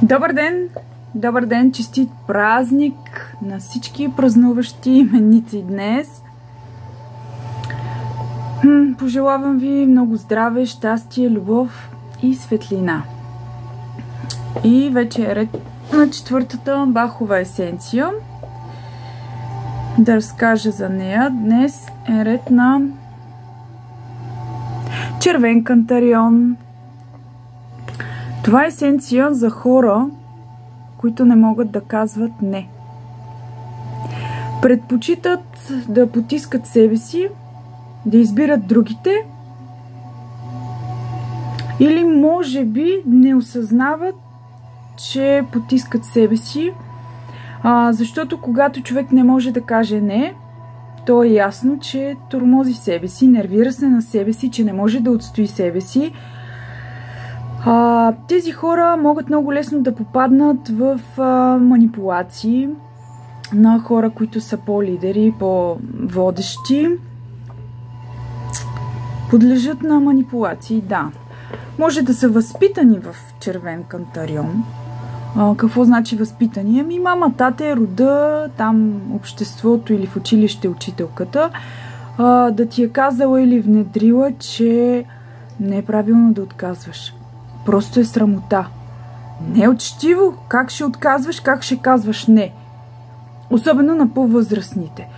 Добър ден! Добър ден! Честит празник на всички празнуващи именици днес! Пожелавам ви много здраве, щастие, любов и светлина. И вече е ред на четвъртата Бахова есенция. Да разкажа за нея. Днес е ред на червен кантарион. Това е есенция за хора, които не могат да казват не. Предпочитат да потискат себе си, да избират другите, или може би не осъзнават, че потискат себе си, защото когато човек не може да каже не, то е ясно, че тормози себе си, нервира се на себе си, че не може да отстои себе си. Тези хора могат много лесно да попаднат в манипулации на хора, които са по-лидери, по-водещи. Подлежат на манипулации, да. Може да са възпитани в червен кантарион. Какво значи възпитани? Ами мама, тате, рода, там обществото или в училище учителката да ти е казала или внедрила, че не е правилно да отказваш. Просто е срамота. Не е учтиво. Как ще отказваш, как ще казваш не? Особено на по-възрастните.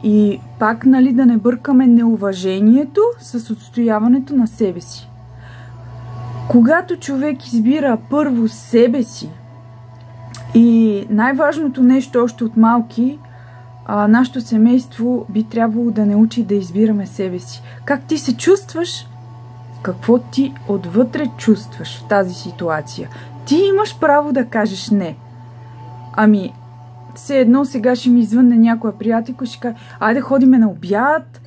И пак, да не бъркаме неуважението с отстояването на себе си. Когато човек избира първо себе си и най-важното нещо още от малки, нашето семейство би трябвало да не учи да избираме себе си. Как ти се чувстваш? Какво ти отвътре чувстваш в тази ситуация? Ти имаш право да кажеш не. Ами, все едно сега ще ми извънне някоя приятелка и ще каже: айде ходиме на обяд.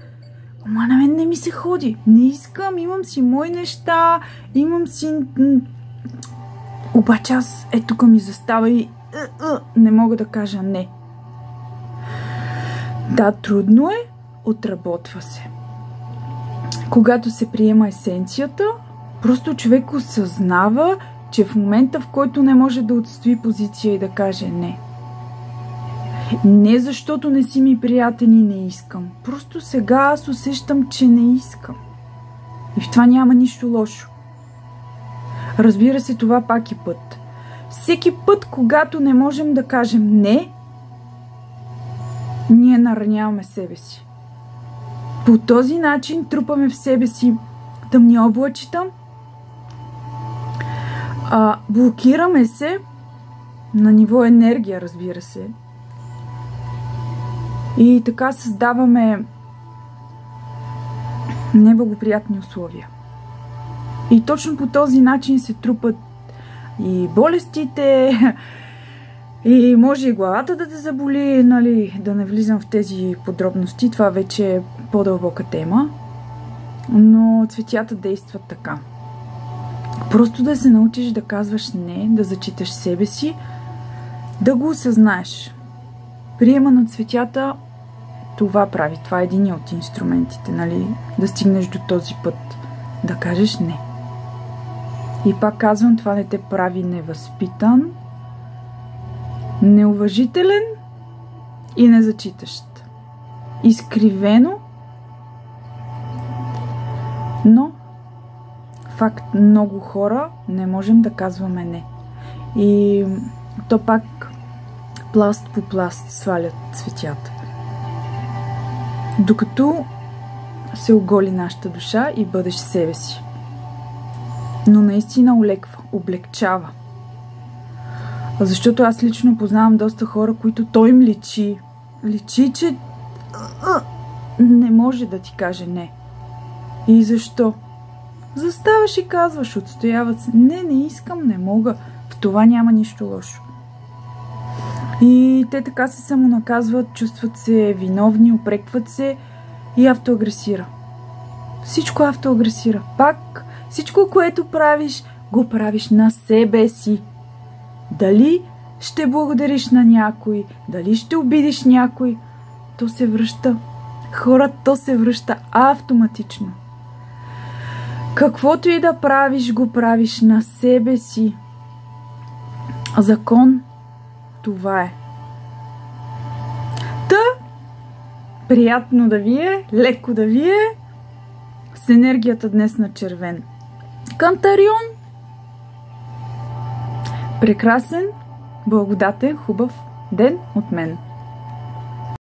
Ама на мен не ми се ходи. Не искам, имам си мои неща, имам си... Обаче аз тук ми застава и не мога да кажа не. Да, трудно е, отработва се. Когато се приема есенцията, просто човек осъзнава, че в момента, в който не може да отстои позиция и да каже не. Не защото не си ми приятен и не искам. Просто сега аз усещам, че не искам. И в това няма нищо лошо. Разбира се, това пак е път. Всеки път, когато не можем да кажем не, ние нараняваме себе си. По този начин трупаме в себе си тъмни облачета, блокираме се на ниво енергия, разбира се. И така създаваме неблагоприятни условия. И точно по този начин се трупат и болестите, и може и главата да те заболи, да не влизам в тези подробности, това вече е по-дълбока тема, но цветята действат така. Просто да се научиш да казваш не, да зачиташ себе си, да го осъзнаеш. Приема на цветята това прави. Това е един от инструментите, да стигнеш до този път. Да кажеш не. И пак казвам, това не те прави невъзпитан, неуважителен и незачитащ. Изкривено, но факт, много хора не можем да казваме не. И то пак пласт по пласт свалят цветята. Докато се оголи нашата душа и бъдеш себе си. Но наистина олеква, облегчава. Защото аз лично познавам доста хора, които той им личи, че не може да ти каже не. И защо? Заставаш и казваш, отстояват се. Не искам, не мога. В това няма нищо лошо. И те така се самонаказват, чувстват се виновни, упрекват се и автоагресира. Всичко автоагресира. Пак всичко, което правиш, го правиш на себе си. Дали ще благодариш на някой, дали ще обидиш някой, то се връща. То се връща автоматично. Каквото и да правиш, го правиш на себе си. закон. Това е. Та, приятно да ви е, леко да ви е, с енергията днес на червен Кантарион. Прекрасен, благодатен, хубав ден от мен.